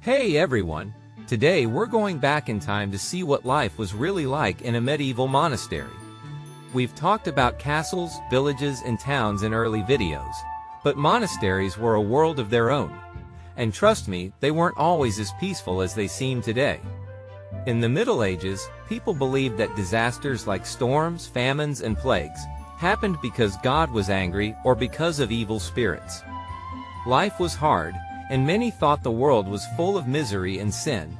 Hey everyone! Today we're going back in time to see what life was really like in a medieval monastery. We've talked about castles, villages, and towns in early videos, but monasteries were a world of their own. And trust me, they weren't always as peaceful as they seem today. In the Middle Ages, people believed that disasters like storms, famines, and plagues happened because God was angry or because of evil spirits. Life was hard, and many thought the world was full of misery and sin.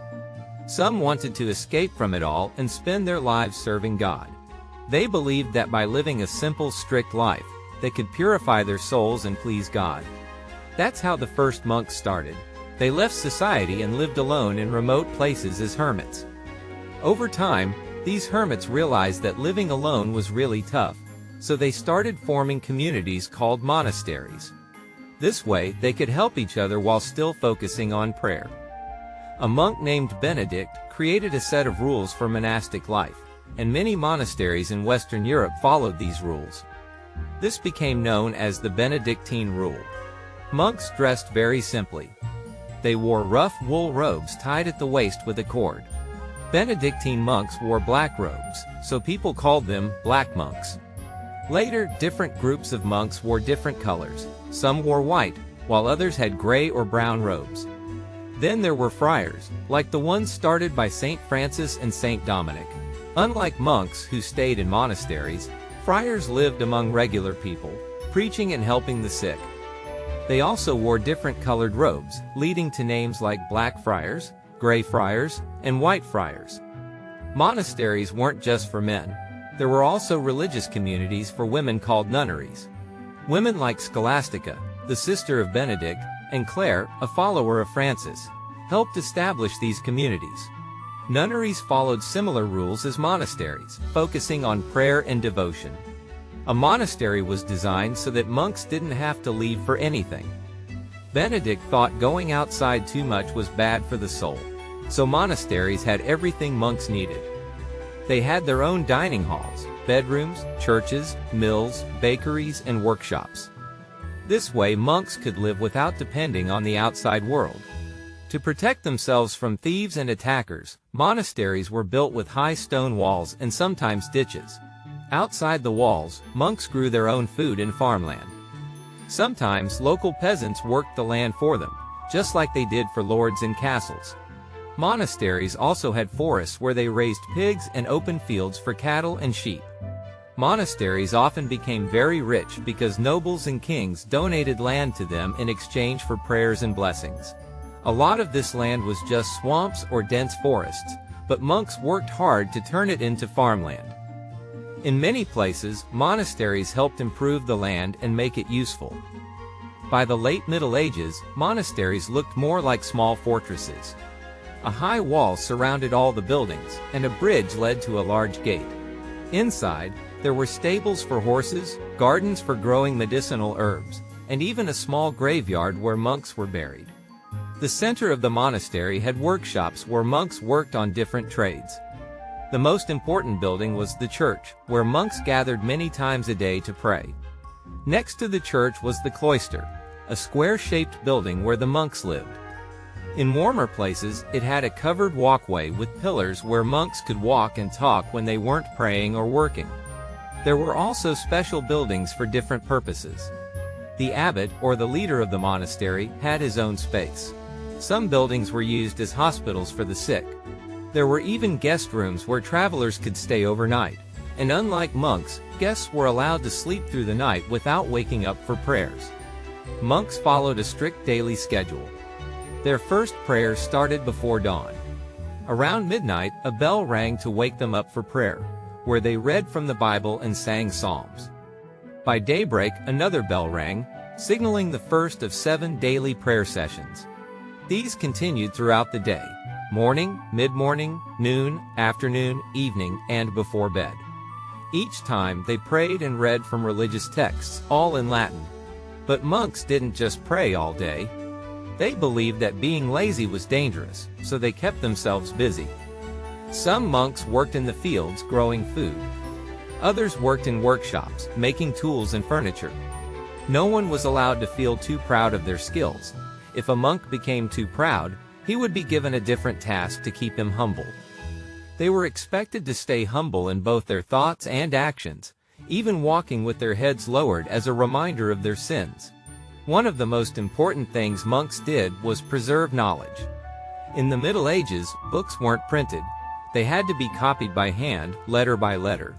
Some wanted to escape from it all and spend their lives serving God. They believed that by living a simple, strict life, they could purify their souls and please God. That's how the first monks started. They left society and lived alone in remote places as hermits. Over time, these hermits realized that living alone was really tough, so they started forming communities called monasteries. This way, they could help each other while still focusing on prayer. A monk named Benedict created a set of rules for monastic life, and many monasteries in Western Europe followed these rules. This became known as the Benedictine rule. Monks dressed very simply. They wore rough wool robes tied at the waist with a cord. Benedictine monks wore black robes, so people called them black monks. Later, different groups of monks wore different colors. Some wore white, while others had gray or brown robes. Then there were friars, like the ones started by Saint Francis and Saint Dominic. Unlike monks who stayed in monasteries, friars lived among regular people, preaching and helping the sick. They also wore different colored robes, leading to names like black friars, gray friars, and white friars. Monasteries weren't just for men. There were also religious communities for women called nunneries. Women like Scholastica, the sister of Benedict, and Clare, a follower of Francis, helped establish these communities. Nunneries followed similar rules as monasteries, focusing on prayer and devotion. A monastery was designed so that monks didn't have to leave for anything. Benedict thought going outside too much was bad for the soul, so monasteries had everything monks needed. They had their own dining halls, bedrooms, churches, mills, bakeries, and workshops. This way monks could live without depending on the outside world. To protect themselves from thieves and attackers, monasteries were built with high stone walls and sometimes ditches. Outside the walls, monks grew their own food and farmland. Sometimes local peasants worked the land for them, just like they did for lords in castles. Monasteries also had forests where they raised pigs and open fields for cattle and sheep. Monasteries often became very rich because nobles and kings donated land to them in exchange for prayers and blessings. A lot of this land was just swamps or dense forests, but monks worked hard to turn it into farmland. In many places, monasteries helped improve the land and make it useful. By the late Middle Ages, monasteries looked more like small fortresses. A high wall surrounded all the buildings, and a bridge led to a large gate. Inside, there were stables for horses, gardens for growing medicinal herbs, and even a small graveyard where monks were buried. The center of the monastery had workshops where monks worked on different trades. The most important building was the church, where monks gathered many times a day to pray. Next to the church was the cloister, a square-shaped building where the monks lived. In warmer places, it had a covered walkway with pillars where monks could walk and talk when they weren't praying or working. There were also special buildings for different purposes. The abbot, or the leader of the monastery, had his own space. Some buildings were used as hospitals for the sick. There were even guest rooms where travelers could stay overnight. And unlike monks, guests were allowed to sleep through the night without waking up for prayers. Monks followed a strict daily schedule. Their first prayer started before dawn. Around midnight, a bell rang to wake them up for prayer, where they read from the Bible and sang psalms. By daybreak, another bell rang, signaling the first of 7 daily prayer sessions. These continued throughout the day: morning, mid-morning, noon, afternoon, evening, and before bed. Each time, they prayed and read from religious texts, all in Latin. But monks didn't just pray all day. They believed that being lazy was dangerous, so they kept themselves busy. Some monks worked in the fields growing food. Others worked in workshops, making tools and furniture. No one was allowed to feel too proud of their skills. If a monk became too proud, he would be given a different task to keep him humble. They were expected to stay humble in both their thoughts and actions, even walking with their heads lowered as a reminder of their sins. One of the most important things monks did was preserve knowledge. In the Middle Ages, books weren't printed. They had to be copied by hand, letter by letter.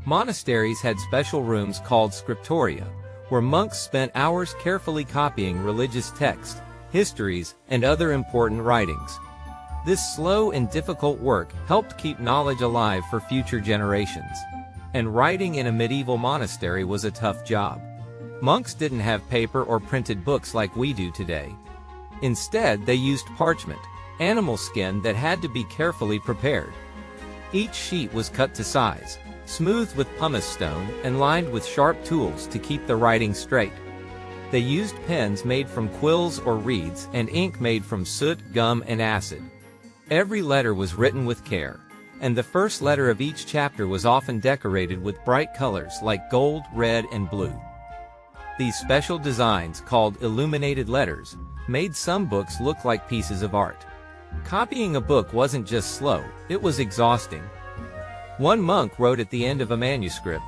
Monasteries had special rooms called scriptoria, where monks spent hours carefully copying religious texts, histories, and other important writings. This slow and difficult work helped keep knowledge alive for future generations. And writing in a medieval monastery was a tough job. Monks didn't have paper or printed books like we do today. Instead, they used parchment, animal skin that had to be carefully prepared. Each sheet was cut to size, smoothed with pumice stone, and lined with sharp tools to keep the writing straight. They used pens made from quills or reeds and ink made from soot, gum, and acid. Every letter was written with care, and the first letter of each chapter was often decorated with bright colors like gold, red, and blue. These special designs, called illuminated letters, made some books look like pieces of art. Copying a book wasn't just slow, it was exhausting. One monk wrote at the end of a manuscript,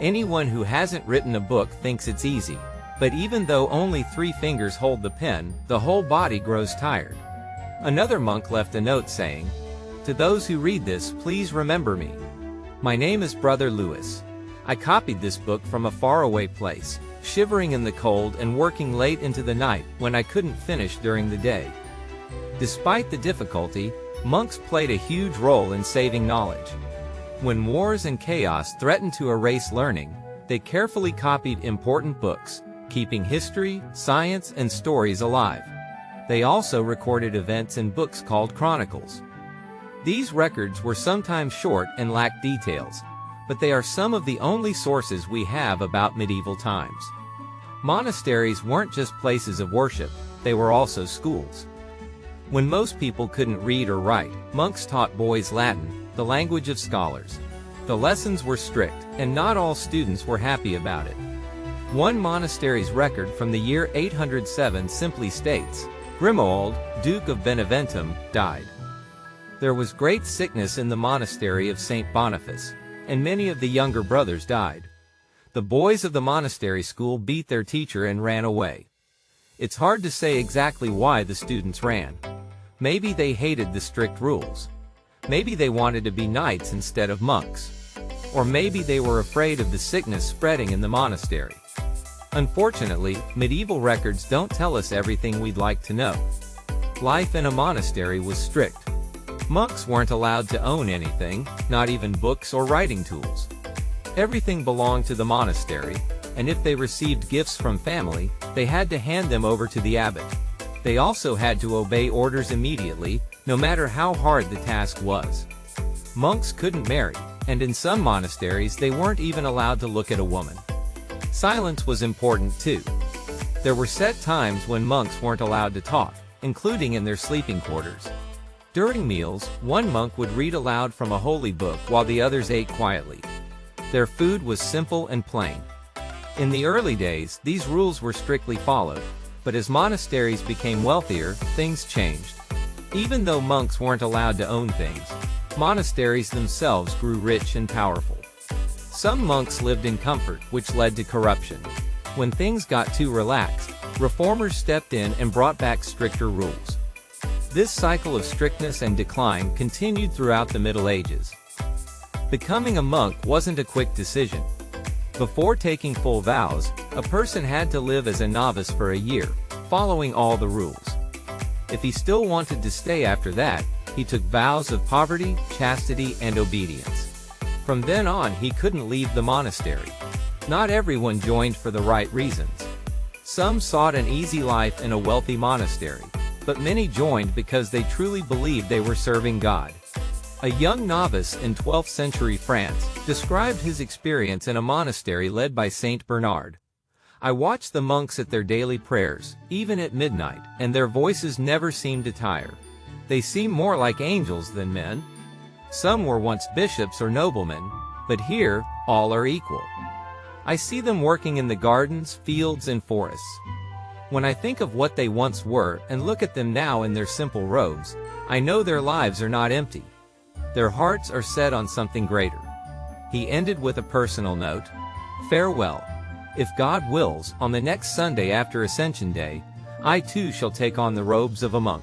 "Anyone who hasn't written a book thinks it's easy, but even though only 3 fingers hold the pen, the whole body grows tired." Another monk left a note saying, "To those who read this, please remember me. My name is Brother Louis. I copied this book from a faraway place, shivering in the cold and working late into the night when I couldn't finish during the day." Despite the difficulty, monks played a huge role in saving knowledge. When wars and chaos threatened to erase learning, they carefully copied important books, keeping history, science, and stories alive. They also recorded events in books called chronicles. These records were sometimes short and lacked details, but they are some of the only sources we have about medieval times. Monasteries weren't just places of worship, they were also schools. When most people couldn't read or write, monks taught boys Latin, the language of scholars. The lessons were strict, and not all students were happy about it. One monastery's record from the year 807 simply states, "Grimoald, Duke of Beneventum, died." There was great sickness in the monastery of St. Boniface, and many of the younger brothers died. The boys of the monastery school beat their teacher and ran away. It's hard to say exactly why the students ran. Maybe they hated the strict rules. Maybe they wanted to be knights instead of monks. Or maybe they were afraid of the sickness spreading in the monastery. Unfortunately, medieval records don't tell us everything we'd like to know. Life in a monastery was strict. Monks weren't allowed to own anything, not even books or writing tools. Everything belonged to the monastery, and if they received gifts from family, they had to hand them over to the abbot. They also had to obey orders immediately, no matter how hard the task was. Monks couldn't marry, and in some monasteries they weren't even allowed to look at a woman. Silence was important too. There were set times when monks weren't allowed to talk, including in their sleeping quarters. During meals, one monk would read aloud from a holy book while the others ate quietly. Their food was simple and plain. In the early days, these rules were strictly followed, but as monasteries became wealthier, things changed. Even though monks weren't allowed to own things, monasteries themselves grew rich and powerful. Some monks lived in comfort, which led to corruption. When things got too relaxed, reformers stepped in and brought back stricter rules. This cycle of strictness and decline continued throughout the Middle Ages. Becoming a monk wasn't a quick decision. Before taking full vows, a person had to live as a novice for a year, following all the rules. If he still wanted to stay after that, he took vows of poverty, chastity, and obedience. From then on, he couldn't leave the monastery. Not everyone joined for the right reasons. Some sought an easy life in a wealthy monastery, but many joined because they truly believed they were serving God. A young novice in 12th century France described his experience in a monastery led by Saint Bernard. "I watched the monks at their daily prayers, even at midnight, and their voices never seemed to tire. They seemed more like angels than men. Some were once bishops or noblemen, but here, all are equal. I see them working in the gardens, fields, and forests. When I think of what they once were and look at them now in their simple robes, I know their lives are not empty. Their hearts are set on something greater. He ended with a personal note. Farewell. If God wills, on the next Sunday after Ascension Day, I too shall take on the robes of a monk.